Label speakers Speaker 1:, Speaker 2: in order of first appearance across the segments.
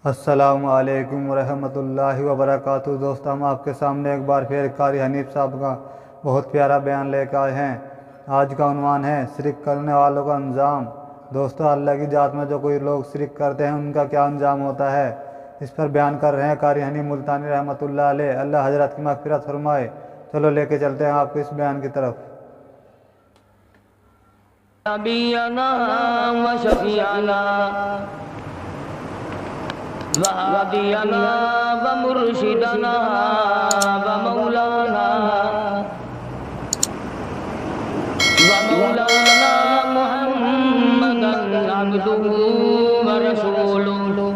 Speaker 1: السلام علیکم ورحمۃ اللہ وبرکاتہ۔ دوست، ہم آپ کے سامنے ایک بار پھر قاری حنیف صاحب کا بہت پیارا بیان لے کے آئے ہیں۔ آج کا عنوان ہے شرک کرنے والوں کا انجام۔ دوستو، اللہ کی ذات میں جو کوئی لوگ شرک کرتے ہیں ان کا کیا انجام ہوتا ہے، اس پر بیان کر رہے ہیں قاری حنیف ملتانی رحمۃ اللہ علیہ۔ اللہ حضرت کی مغفرت فرمائے۔ چلو لے کے چلتے ہیں آپ کو اس بیان کی طرف۔
Speaker 2: نبینا و شفیعنا وہادینا و مرشدنا و مولانا محمدا عبدہ و رسولہ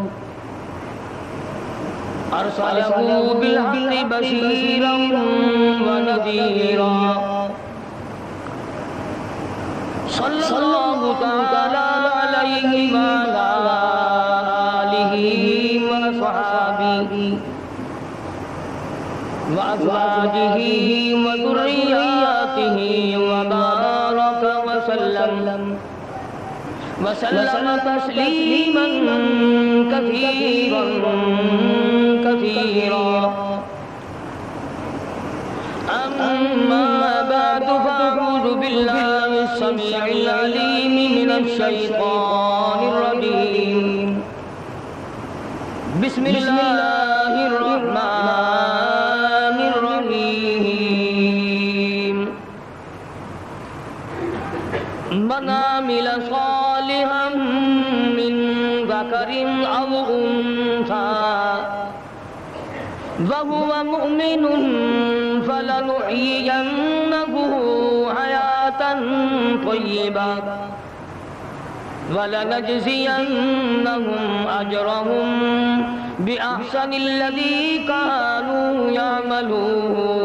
Speaker 2: ارسلہ بالحق بشیرا و نذیرا صلی اللہ تعالی علیہ وعلا وصحابہ وازواجہ وذریاتہ وبارک وسلم تسلیما کثیرا اما بعد فاعوذ باللہ السمیع العلیم من الشیطان الرجیم بسم اللہ الرحمن الرحیم من عمل صالحا من ذکر او انثی وهو مؤمن فلنحيينه حياة طيبة ولنجزينهم أجرهم بأحسن الذي كانوا يعملون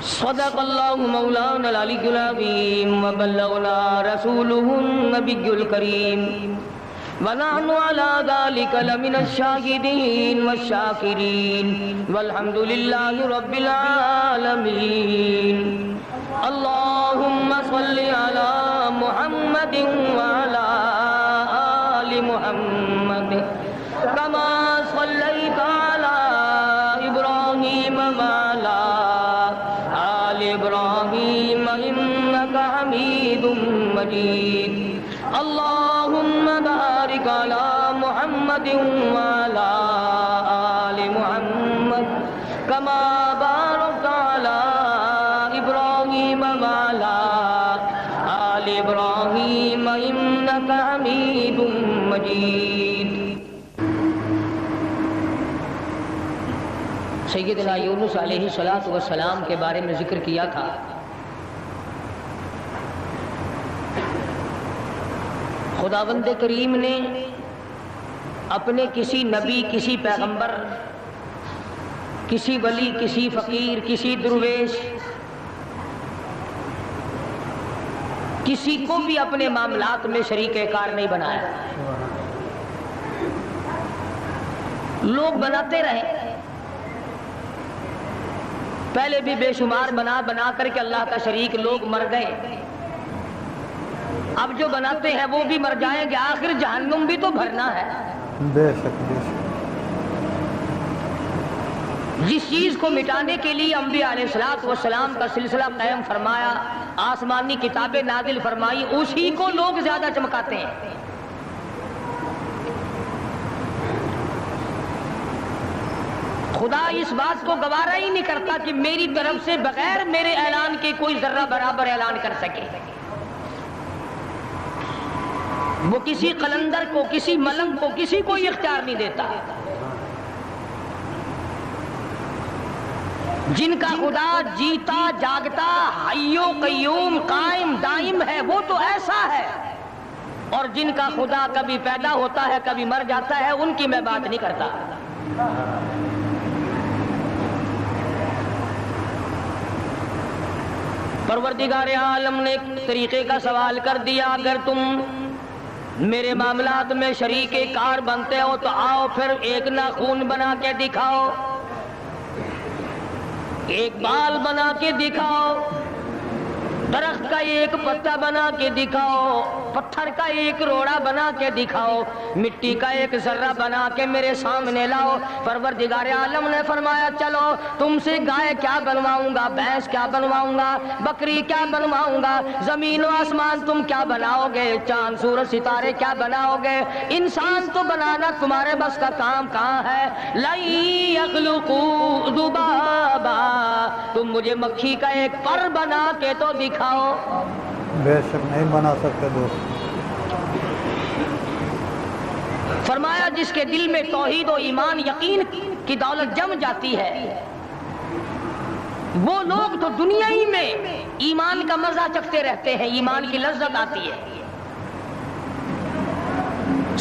Speaker 2: صدق الله مولانا العلي العظيم وبلغنا رسوله النبي الكريم ونحن على ذلك لمن الشاهدين والشاكرين والحمد لله رب العالمين اللهم صل على محمد وعلى آل محمد كما صليت على إبراهيم وعلى آل إبراهيم إنك حميد مجيد اللهم بارك على محمد وعلى آل محمد كما باركت على إبراهيم وعلى آل إبراهيم إنك حميد مجيد۔ سیدنا یونس علیہ السلام کے بارے میں ذکر کیا تھا۔ خداوند کریم نے اپنے کسی نبی، کسی پیغمبر، کسی ولی، کسی فقیر، کسی درویش، کسی کو بھی اپنے معاملات میں شریک کار نہیں بنایا۔ لوگ بناتے رہے، پہلے بھی بے شمار بنا کر کے اللہ کا شریک لوگ مر گئے، اب جو بناتے ہیں وہ بھی مر جائیں گے، آخر جہنم بھی تو بھرنا ہے۔
Speaker 1: بے شک بے شک۔
Speaker 2: جس چیز کو مٹانے کے لیے انبیاء علیہ السلام کا سلسلہ قائم فرمایا، آسمانی کتابیں نازل فرمائی، اسی کو لوگ زیادہ چمکاتے ہیں۔ خدا اس بات کو گوارا ہی نہیں کرتا کہ میری طرف سے بغیر میرے اعلان کے کوئی ذرہ برابر اعلان کر سکے۔ وہ کسی قلندر کو، کسی ملنگ کو، کسی کو اختیار نہیں دیتا۔ جن کا خدا جیتا جاگتا حی و قیوم قائم دائم ہے وہ تو ایسا ہے، اور جن کا خدا کبھی پیدا ہوتا ہے کبھی مر جاتا ہے ان کی میں بات نہیں کرتا۔ پروردگار عالم نے ایک طریقے کا سوال کر دیا، اگر تم میرے معاملات میں شریک کار بنتے ہو تو آؤ پھر ایک ناخون بنا کے دکھاؤ، ایک بال بنا کے دکھاؤ، درخت کا ایک پتا بنا کے دکھاؤ، پتھر کا ایک روڑا بنا کے دکھاؤ، مٹی کا ایک ذرہ بنا کے میرے سامنے لاؤ۔ پروردگار عالم نے فرمایا چلو تم سے گائے کیا بنواؤں گا، بھینس کیا بنواؤں گا، بکری کیا بنواؤں گا، زمین و آسمان تم کیا بناؤ گے، چاند سورج ستارے کیا بناؤ گے، انسان تو بنانا تمہارے بس کا کام کہاں ہے۔ لَن يَخْلُقُوا ذُبَابًا، تم مجھے مکھی کا ایک پر بنا کے تو دکھاؤ۔
Speaker 1: بے شک نہیں بنا سکتے دوست۔
Speaker 2: فرمایا جس کے دل میں توحید و ایمان یقین کی دولت جم جاتی ہے، وہ لوگ تو دنیا ہی میں ایمان کا مزہ چکھتے رہتے ہیں، ایمان کی لذت آتی ہے۔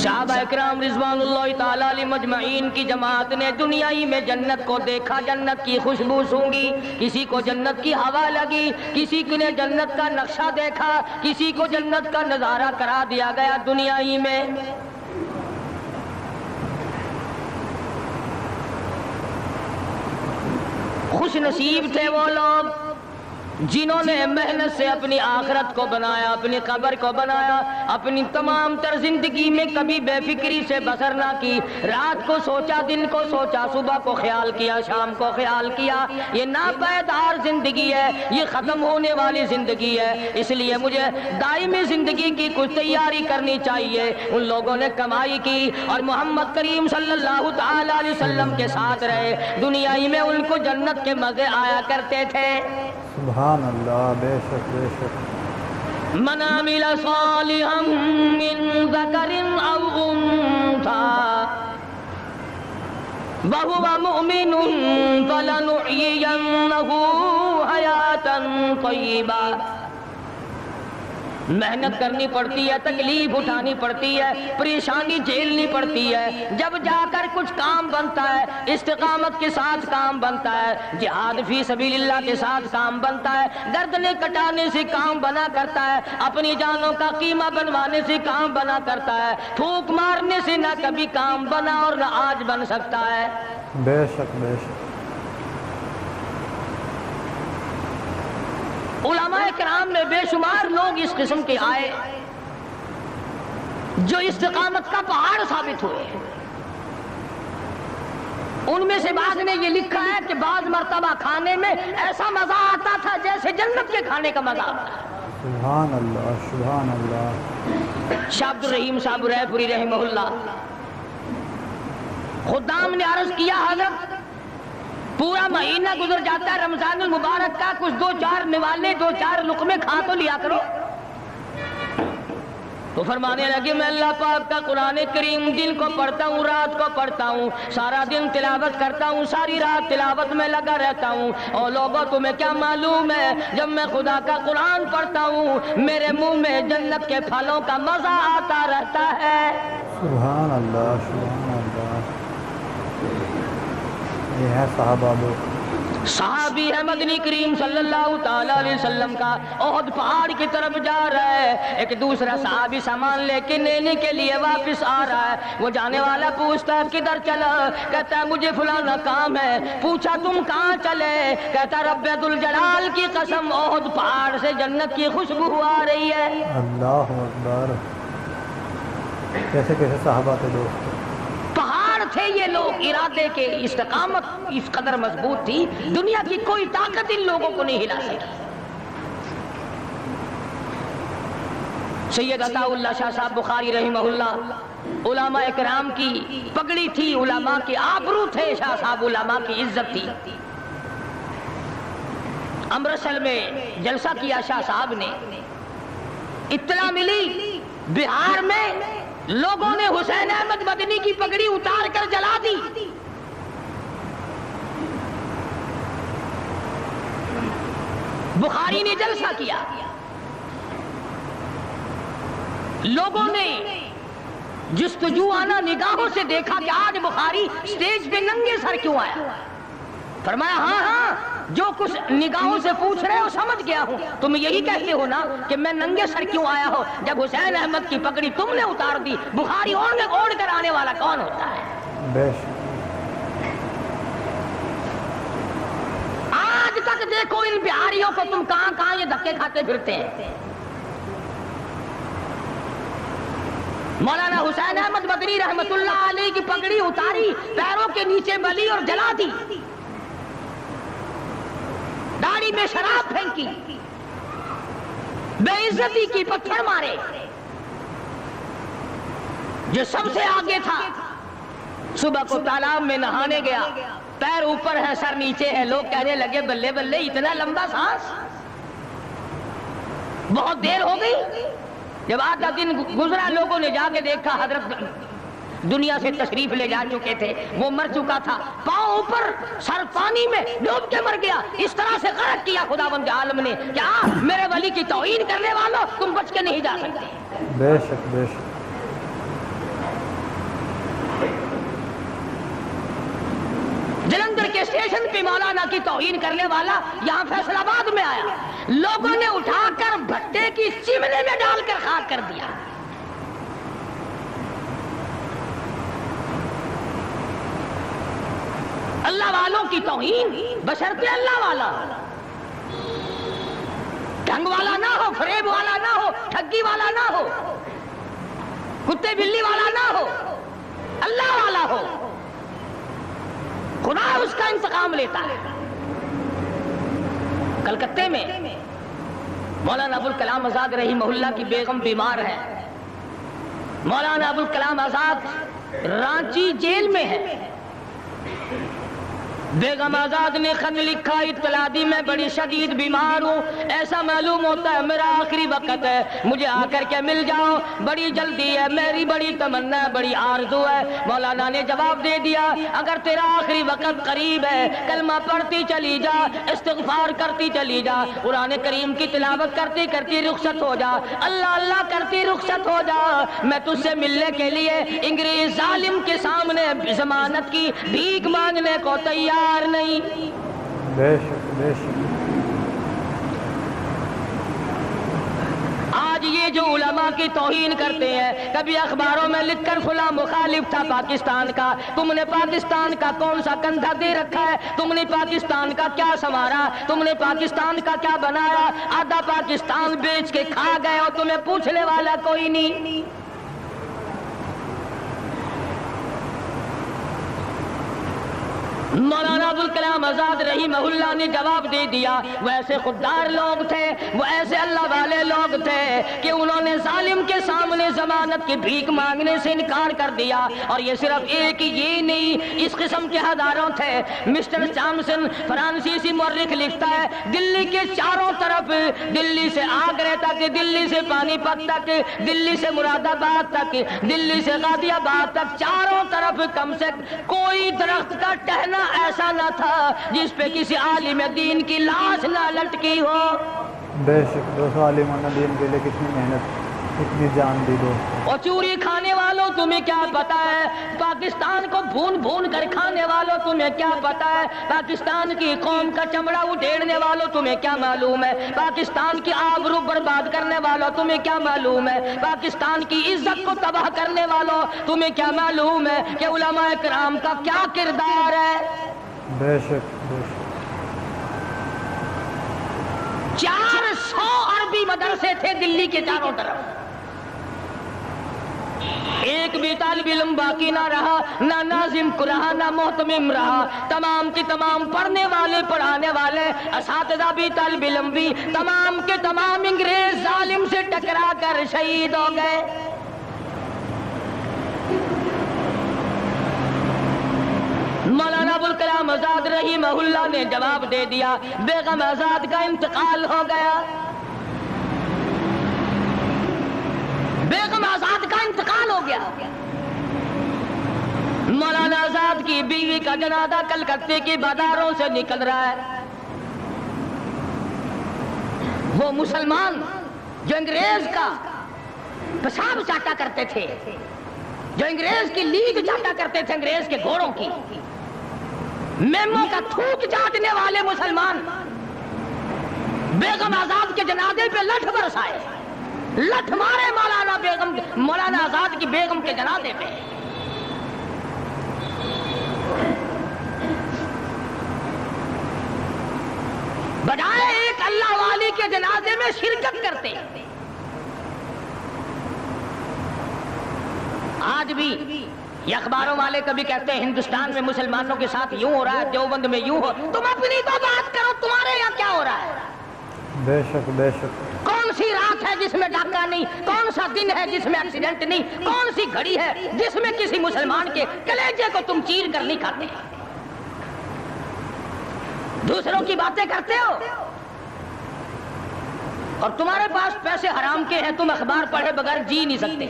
Speaker 2: صحابہ اکرام رضوان اللہ تعالی علیہ مجمعین کی جماعت نے دنیا ہی میں جنت کو دیکھا، جنت کی خوشبو سونگھی، کسی کو جنت کی ہوا لگی، کسی نے جنت کا نقشہ دیکھا، کسی کو جنت کا نظارہ کرا دیا گیا دنیا ہی میں۔ خوش نصیب تھے وہ لوگ جنہوں نے محنت سے اپنی آخرت کو بنایا، اپنی قبر کو بنایا، اپنی تمام تر زندگی میں کبھی بے فکری سے بسر نہ کی، رات کو سوچا، دن کو سوچا، صبح کو خیال کیا، شام کو خیال کیا۔ یہ ناپائیدار زندگی ہے، یہ ختم ہونے والی زندگی ہے، اس لیے مجھے دائمی زندگی کی کچھ تیاری کرنی چاہیے۔ ان لوگوں نے کمائی کی اور محمد کریم صلی اللہ تعالی علیہ وسلم کے ساتھ رہے، دنیا ہی میں ان کو جنت کے مزے آیا کرتے تھے۔
Speaker 1: سبحان اللہ، بے شک بے شک۔
Speaker 2: من عمل صالحا من ذکر او انثى وهو مؤمن فلنحيينه حياة طيبة۔ محنت کرنی پڑتی ہے، تکلیف اٹھانی پڑتی ہے، پریشانی جھیلنی پڑتی ہے، جب جا کر کچھ کام بنتا ہے، استقامت کے ساتھ کام بنتا ہے، جہاد فی سبیل اللہ کے ساتھ کام بنتا ہے، گردنیں کٹانے سے کام بنا کرتا ہے، اپنی جانوں کا قیمہ بنوانے سے کام بنا کرتا ہے، پھونک مارنے سے نہ کبھی کام بنا اور نہ آج بن سکتا ہے۔
Speaker 1: بے شک بے شک۔
Speaker 2: علماء کرام میں بے شمار لوگ اس قسم کے آئے جو استقامت کا پہاڑ ثابت ہوئے۔ ان میں سے بعض نے یہ لکھا ہے کہ بعض مرتبہ کھانے میں ایسا مزہ آتا تھا جیسے جنت کے کھانے کا مزہ آتا ہے۔
Speaker 1: سبحان اللہ سبحان اللہ۔
Speaker 2: شاہ عبد الرحیم صاحب رائے پوری رحمہ اللہ، خدام نے عرض کیا حضرت پورا مہینہ گزر جاتا ہے رمضان المبارک کا، کچھ دو چار نوالے، دو چار لقمے کھا تو لیا کرو۔ تو فرمانے لگے میں اللہ پاک کا قرآن کریم دن کو پڑھتا ہوں، رات کو پڑھتا ہوں، سارا دن تلاوت کرتا ہوں، ساری رات تلاوت میں لگا رہتا ہوں، اور لوگوں تمہیں کیا معلوم ہے جب میں خدا کا قرآن پڑھتا ہوں میرے منہ میں جنت کے پھلوں کا مزہ آتا رہتا ہے۔
Speaker 1: سبحان اللہ سبحان اللہ۔ یہ ہے صحابہ لوگ۔
Speaker 2: صحابی ہے مدنی کریم صلی اللہ تعالی علیہ وسلم کا، احد پہاڑ کی طرف جا رہا ہے، ایک دوسرا صحابی سامان لے کے لینے کے لیے واپس آ رہا ہے، وہ جانے والا پوچھتا ہے کدھر چلا، کہتا ہے مجھے فلانا کام ہے، پوچھا تم کہاں چلے، کہتا رب ذوالجلال کی قسم احد پہاڑ سے جنت کی خوشبو آ رہی ہے۔
Speaker 1: اللہ اکبر، کیسے کیسے صحابہ تھے دوست،
Speaker 2: پہاڑ تھے یہ لوگ، ارادے کے استقامت اس قدر مضبوط تھی دنیا کی کوئی طاقت ان لوگوں کو نہیں ہلا سکی۔ سید عطا اللہ شاہ صاحب بخاری رحمہ اللہ، علماء اکرام کی پگڑی تھی، علماء کے آبرو تھے شاہ صاحب، علماء کی عزت تھی۔ امرتسر میں جلسہ کیا شاہ صاحب نے، اطلاع ملی بہار میں لوگوں نے حسین احمد مدنی کی پگڑی اتار کر جلا دی۔ بخاری نے جلسہ کیا، لوگوں نے جستجوانہ نگاہوں سے دیکھا کہ آج بخاری سٹیج پہ ننگے سر کیوں آیا۔ فرمایا ہاں ہاں جو کچھ نگاہوں سے پوچھ رہے ہو سمجھ گیا ہوں، تم یہی کہتے ہو نا کہ میں ننگے سر کیوں آیا ہو، جب حسین احمد کی پگڑی تم نے اتار دی، بخاری اوڑھ کر آنے والا کون ہوتا ہے؟
Speaker 1: بے
Speaker 2: آج تک دیکھو ان بہاریوں کو تم کہاں کہاں یہ دھکے کھاتے پھرتے ہیں۔ مولانا حسین احمد مدنی رحمت اللہ علیہ کی پگڑی اتاری، پیروں کے نیچے ملی اور جلا دی، داڑھی میں شراب پھینکی، بے عزتی کی، پتھر مارے۔ جو سب سے آگے تھا صبح کو تالاب میں نہانے گیا، پیر اوپر ہے سر نیچے ہے، لوگ کہنے لگے بلے بلے اتنا لمبا سانس، بہت دیر ہو گئی۔ جب آدھا دن گزرا، لوگوں نے جا کے دیکھا حضرت دنیا سے تشریف لے جا چکے تھے، وہ مر چکا تھا، پاؤں اوپر سر پانی میں ڈوب کے مر گیا۔ اس طرح سے غرق کیا خداوند عالم نے، کیا میرے ولی کی توہین کرنے والوں تم بچ کے نہیں جا سکتے۔
Speaker 1: بے شک بے شک۔
Speaker 2: جلندھر کے اسٹیشن پہ مولانا کی توہین کرنے والا یہاں فیصل آباد میں آیا، لوگوں نے اٹھا کر بھٹے کی چمنے میں ڈال کر خاک کر دیا۔ اللہ والوں کی توہین، بشرطے اللہ والا، ڈھنگ والا نہ ہو، فریب والا نہ ہو، ٹھگی والا نہ ہو، کتے بلی والا نہ ہو، اللہ والا ہو، خدا اس کا انتقام لیتا ہے۔ کلکتے میں مولانا ابوالکلام آزاد رحمہ اللہ کی بیگم بیمار ہے، مولانا ابوالکلام آزاد رانچی جیل میں ہے۔ بیگم آزاد نے خط لکھا، اطلاع دی میں بڑی شدید بیمار ہوں، ایسا معلوم ہوتا ہے میرا آخری وقت ہے، مجھے آ کر کے مل جاؤ، بڑی جلدی ہے، میری بڑی تمنا ہے، بڑی آرزو ہے۔ مولانا نے جواب دے دیا، اگر تیرا آخری وقت قریب ہے، کلمہ پڑھتی چلی جا، استغفار کرتی چلی جا، قرآن کریم کی تلاوت کرتی کرتی رخصت ہو جا، اللہ اللہ کرتی رخصت ہو جا، میں تجھ سے ملنے کے لیے انگریز ظالم کے سامنے ضمانت کی بھیک مانگنے کو تیار نہیں۔
Speaker 1: بے شک بے شک۔
Speaker 2: آج یہ جو علماء کی توہین کرتے ہیں، کبھی اخباروں میں لکھ کر فلاں مخالف تھا پاکستان کا، تم نے پاکستان کا کون سا کندھا دے رکھا ہے، تم نے پاکستان کا کیا سنوارا، تم نے پاکستان کا کیا بنایا، آدھا پاکستان بیچ کے کھا گئے اور تمہیں پوچھنے والا کوئی نہیں۔ مولانا ابوالکلام آزاد رحمہ اللہ نے جواب دے دیا، وہ ایسے خوددار لوگ تھے، وہ ایسے اللہ والے لوگ تھے کہ انہوں نے ظالم کے سامنے ضمانت کی بھیک مانگنے سے انکار کر دیا۔ اور یہ صرف ایک یہ نہیں، اس قسم کے ہزاروں تھے۔ مسٹر چامسن فرانسیسی مورخ لکھتا ہے، دلی کے چاروں طرف، دلی سے آگرہ تک، دلی سے پانی پت تک، دلی سے مراد آباد تک، دلی سے غازی آباد تک، چاروں طرف کم سے کوئی درخت کا ٹہنا ایسا نہ تھا جس پہ کسی عالم دین کی لاش نہ لٹکی ہو۔
Speaker 1: بے شک دوست، عالمانہ دین کے لیے کتنی محنت، کتنی جان دی دوست۔
Speaker 2: اور چوری کھانے والوں تمہیں کیا پتا ہے، پاکستان کو بھون بھون کر کھانے والوں تمہیں کیا پتا ہے، پاکستان کی قوم کا چمڑا اڈھیڑنے والوں تمہیں کیا معلوم ہے، پاکستان کی آبرو برباد کرنے والوں تمہیں کیا معلوم ہے، پاکستان کی عزت کو تباہ کرنے والوں تمہیں کیا معلوم ہے کہ علماء کرام کا کیا کردار ہے۔
Speaker 1: بے شک بے شک۔
Speaker 2: 400 عربی مدرسے تھے دلی کے چاروں طرف، ایک بھی طالب علم باقی نہ رہا، نہ ناظم رہا، نہ محتمم رہا، تمام کے تمام پڑھنے والے، پڑھانے والے، اساتذہ بھی، طالب علم بھی، تمام کے تمام انگریز ظالم سے ٹکرا کر شہید ہو گئے۔ مولانا ابوالکلام آزاد رحمہ اللہ نے جواب دے دیا، بیگم آزاد کا انتقال ہو گیا، بیگم آزاد کا انتقال ہو گیا۔ مولانا آزاد کی بیوی کا جنازہ کلکتے کی بازاروں سے نکل رہا ہے۔ وہ مسلمان جو انگریز کا پیشاب چاٹا کرتے تھے، جو انگریز کی لیگ چاٹا کرتے تھے، انگریز کے گھوڑوں کی، میموں کا تھوک چاٹنے والے مسلمان بیگم آزاد کے جنازے پہ لٹھ برسائے، لٹھ مارے مولانا آزاد کی بیگم کے جنازے پہ۔ بجائے ایک اللہ والی کے جنازے میں شرکت کرتے، آج بھی یہ اخباروں والے کبھی کہتے ہیں ہندوستان میں مسلمانوں کے ساتھ یوں ہو رہا ہے، دیوبند میں یوں ہو، تم اپنی تو بات کرو، تمہارے یہاں کیا ہو رہا ہے؟
Speaker 1: بے شک بے شک.
Speaker 2: کون سی رات ہے جس میں ڈاکہ نہیں، کون سا دن ہے جس میں ایکسیڈنٹ نہیں، کون سی گھڑی ہے جس میں کسی مسلمان کے کلیجے کو تم چیر کر نہیں کھاتے؟ دوسروں کی باتیں کرتے ہو اور تمہارے پاس پیسے حرام کے ہیں، تم اخبار پڑھے بغیر جی نہیں سکتے.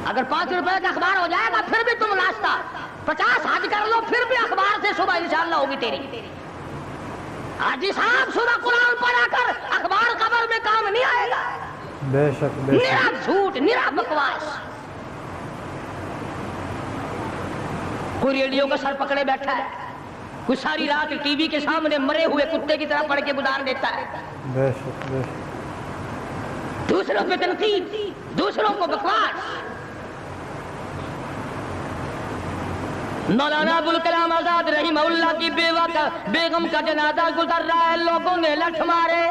Speaker 2: اگر 5 روپے کا اخبار ہو جائے گا پھر بھی تم ناشتہ 50 حج کر لو، پھر بھی اخبار سے صبح انشاءاللہ ہوگی تیری. حاجی صاحب صبح قرآن پڑھا کر اخبار خبر میں کام نہیں آئے گا.
Speaker 1: بے شک بے شک.
Speaker 2: نرا جھوٹ، نرا بکواس. کوئی ریڈیو کا سر پکڑے بیٹھا ہے، کوئی ساری رات ٹی وی کے سامنے مرے ہوئے کتے کی طرح پڑھ کے گزار دیتا ہے.
Speaker 1: بے شک بے شک.
Speaker 2: دوسروں پہ تنقید، دوسروں کو بکواس. مولانا ابوالکلام آزاد رحمہ اللہ کی بیوہ کا بیگم کا جنازہ گزر رہا ہے، لوگوں نے لٹھ مارے،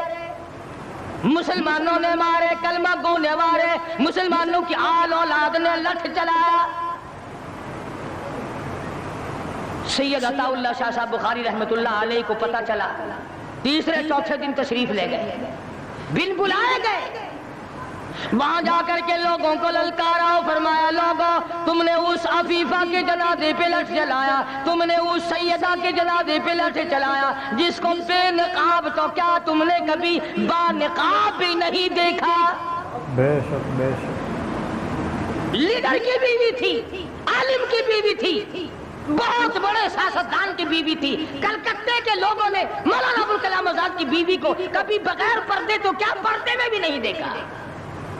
Speaker 2: مسلمانوں نے مارے، کلمہ گو نے مارے، مسلمانوں کی آل اولاد نے لٹھ چلایا. سید عطا اللہ شاہ صاحب بخاری رحمت اللہ علیہ کو پتہ چلا، تیسرے چوتھے دن تشریف لے گئے، بن بلائے گئے. وہاں جا کر کے لوگوں کو للکارا، فرمایا لوگوں تم نے اس عفیفہ کے جنازے پہ لٹھ چلایا، تم نے اس سیدہ کے جنازے پہ لٹھ چلایا جس کو بے نقاب تو کیا تم نے کبھی با نقاب بھی نہیں دیکھا.
Speaker 1: بے شک بے شک.
Speaker 2: لیڈر کی بیوی تھی، عالم کی بیوی تھی، بہت بڑے سیاستدان کی بیوی تھی. کلکتے کے لوگوں نے مولانا ابوالکلام آزاد کی بیوی کو کبھی بغیر پردے تو کیا پردے میں بھی نہیں دیکھا.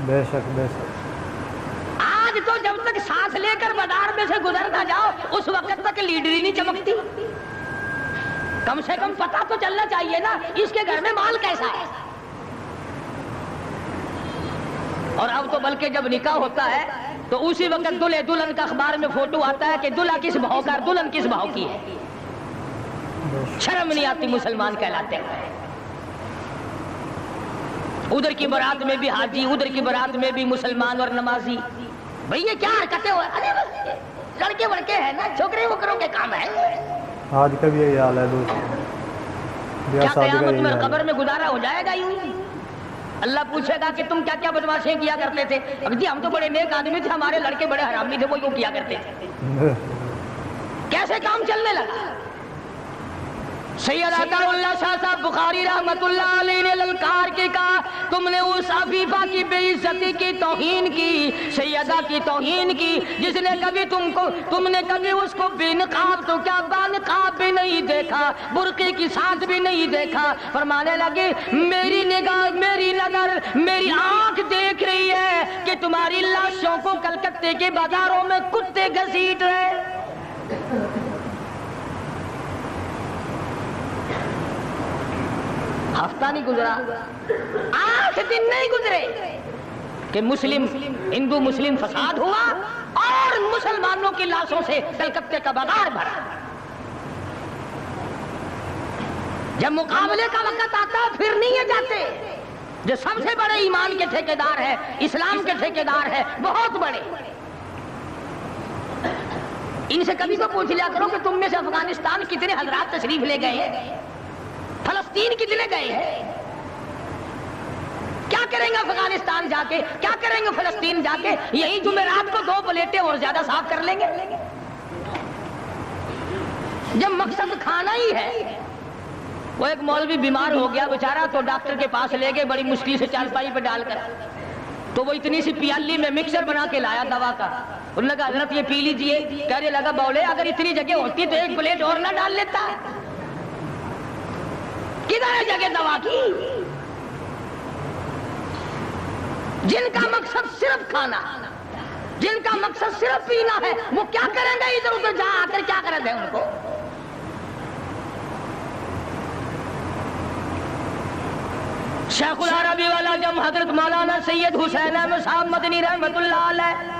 Speaker 1: بے شک بے شک.
Speaker 2: آج تو جب تک سانس لے کر بازار میں سے گزر نہ جاؤ اس وقت تک لیڈری نہیں چمکتی. کم سے کم پتہ تو چلنا چاہیے نا اس کے گھر میں مال کیسا ہے. اور اب تو بلکہ جب نکاح ہوتا ہے تو اسی وقت دلہے دلہن کا اخبار میں فوٹو آتا ہے کہ دلہا کس بھاؤ کا، دلہن کس بھاؤ کی ہے. شرم نہیں آتی مسلمان کہلاتے ہیں. ادھر کی بارات میں بھی حاجی، ادھر کی بارات میں بھی مسلمان اور نمازی. بھئی یہ کیا حرکتیں ہوئے؟ ارے بس لڑکے وڑکے ہیں نا، چھوکرے وکروں کے کام ہے.
Speaker 1: آج کا بھی یہی حال ہے دوست.
Speaker 2: کیا قیامت میں قبر میں گزارا ہو جائے گا یوں؟ اللہ پوچھے گا کہ تم کیا کیا بدماشیاں کیا کرتے تھے. اب جی ہم تو بڑے نیک آدمی تھے، ہمارے لڑکے بڑے حرامی تھے، وہ یوں کیا کرتے تھے. کیسے کام چلنے لگا. سید عطا اللہ شاہ صاحب بخاری رحمت اللہ علیہ نے للکار کے کہا تم نے اس عفیفہ کی بے عزتی کی، توہین کی، سیدہ کی توہین کی جس نے کبھی تم نے کبھی اس کو بے نقاب تو کیا با نقاب بھی نہیں دیکھا، برقعے کی ساتھ بھی نہیں دیکھا. فرمانے لگے میری نگاہ، میری نظر، میری آنکھ دیکھ رہی ہے کہ تمہاری لاشوں کو کلکتے کے بازاروں میں کتے گھسیٹ رہے. ہفتہ نہیں گزرا، 8 دن نہیں گزرے کہ ہندو مسلم فساد ہوا اور مسلمانوں کی لاشوں سے کلکتے کا بازار بھرا. جب مقابلے کا وقت آتا پھر نہیں یہ جاتے. جو سب سے بڑے ایمان کے ٹھیکیدار ہے، اسلام کے ٹھیکیدار ہے، بہت بڑے، ان سے کبھی تو پوچھ لیا کرو کہ تم میں سے افغانستان کتنے حضرات تشریف لے گئے ہیں، فلسطین کتنے گئے ہیں، کیا کریں گے افغانستان جا کے، کیا کریں گے فلسطین جا کے. یہی جمعرات کو 2 پلیٹیں اور زیادہ صاف کر لیں گے. جب مقصد کھانا ہی ہے. وہ ایک مولوی بیمار ہو گیا بیچارہ، تو ڈاکٹر کے پاس لے گئے بڑی مشکل سے چارپائی پہ ڈال کر. تو وہ اتنی سی پیالی میں مکسر بنا کے لایا دوا کا. انہوں نے کہا حضرت یہ پی لیجئے. کہنے لگا بولے اگر اتنی جگہ ہوتی تو 1 پلیٹ اور نہ ڈال لیتا. کدھر ہے جگہ دوا کی؟ جن کا مقصد صرف کھانا، جن کا مقصد صرف پینا ہے، وہ کیا کریں گے ادھر ادھر جا آ کر، کیا کریں گے ان کو. شیخ العربی والا جب حضرت مولانا سید حسین احمد صاحب مدنی رحمت اللہ علیہ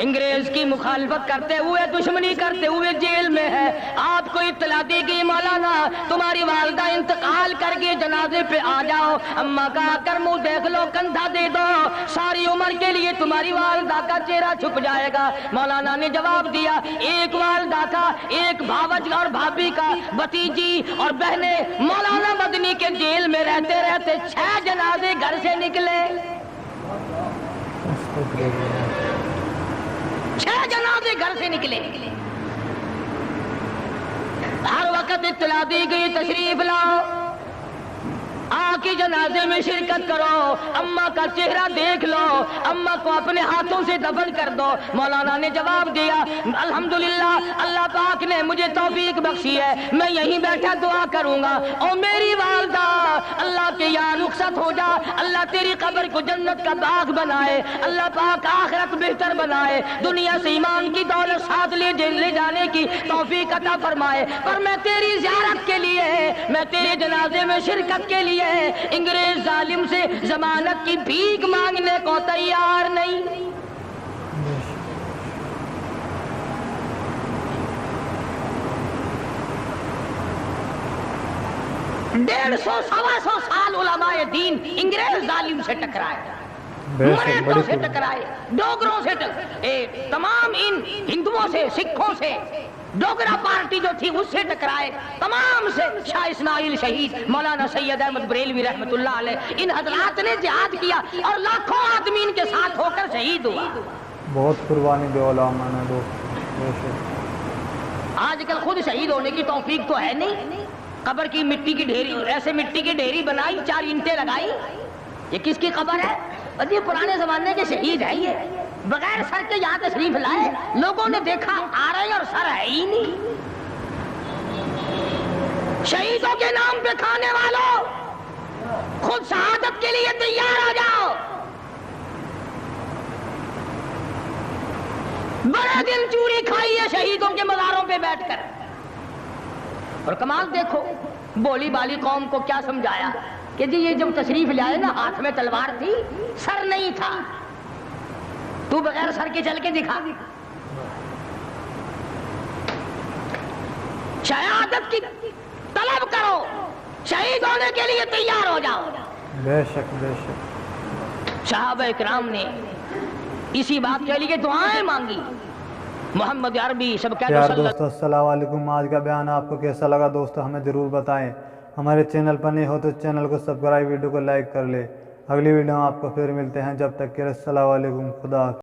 Speaker 2: انگریز کی مخالفت کرتے ہوئے دشمنی کرتے ہوئے جیل میں ہے. آپ کو اطلاع دی گئی مولانا تمہاری والدہ انتقال کر کے جنازے پہ آ جاؤ. اماں کا کر منہ دیکھ لو, کندھا دے دو, ساری عمر کے لیے تمہاری والدہ کا چہرہ چھپ جائے گا. مولانا نے جواب دیا, ایک والدہ کا, ایک بھاوج اور بھابھی کا, بھتیجی اور بہنیں مولانا مدنی کے جیل میں رہتے رہتے 6 جنازے گھر سے نکلے. 6 جنازے گھر سے نکلے. ہر وقت اطلاع دی گئی تشریف لاؤ, آ کے جنازے میں شرکت کرو, اماں کا چہرہ دیکھ لو, اماں کو اپنے ہاتھوں سے دفن کر دو. مولانا نے جواب دیا, الحمدللہ اللہ پاک نے مجھے توفیق بخشی ہے, میں یہیں بیٹھا دعا کروں گا. اور میری والدہ اللہ کے یہاں رخصت ہو جا, اللہ تیری قبر کو جنت کا باغ بنائے, اللہ پاک آخرت بہتر بنائے, دنیا سے ایمان کی دولت ساتھ لے جانے کی توفیق عطا فرمائے. پر میں تیری زیارت کے لیے, میں تیرے جنازے میں شرکت کے لیے انگریز ظالم سے ضمانت کی بھیک مانگنے کو تیار نہیں. 150-125 سال علماء دین انگریز ظالم سے ٹکرائے, مریتوں سے ٹکرائے, ڈوگروں سے تمام ان ہندوؤں سے, سکھوں سے, ڈوگرا پارٹی جو تھی اس سے ٹکرائے, تمام سے. شاہ اسماعیل شہید, مولانا سید احمد بریلوی رحمۃ اللہ علیہ, ان حضرات نے جہاد کیا اور لاکھوں آدمی ان کے ساتھ ہو کر شہید ہوا.
Speaker 1: بہت قربانی دے علماء نے دوست.
Speaker 2: آج کل خود شہید ہونے کی توفیق تو ہے نہیں, قبر کی مٹی کی ڈھیری, ایسے مٹی کی ڈھیری بنائی, 4 اینٹیں لگائی, یہ کس کی قبر ہے؟ یہ پرانے زمانے کے شہید ہے, یہ بغیر سر کے یہاں تشریف لائے, لوگوں نے دیکھا آ رہے اور سر ہے ہی نہیں. شہیدوں کے نام پہ کھانے والوں, خود شہادت کے لیے تیار ہو جاؤ. بڑے دن چوری کھائی ہے شہیدوں کے مزاروں پہ بیٹھ کر. اور کمال دیکھو, بولی بالی قوم کو کیا سمجھایا کہ جی یہ جب تشریف لائے نا, ہاتھ میں تلوار تھی, سر نہیں تھا, تو بغیر سر کے چل کے دکھا. شہادت کی طلب کرو, شہید ہونے کے لیے تیار ہو جاؤ.
Speaker 1: بے شک بے شک.
Speaker 2: صحابہ اکرام نے اسی بات کے لیے دعائیں مانگی. محمد عربی سب کہتے ہیں.
Speaker 1: دوستو السلام علیکم. آج کا بیان آپ کو کیسا لگا دوستو ہمیں ضرور بتائیں. ہمارے چینل پر نہیں ہو تو چینل کو سبسکرائب, ویڈیو کو لائک کر لے. اگلی ویڈیو میں آپ کو پھر ملتے ہیں, جب تک کہ السلام علیکم. خدا حافظ.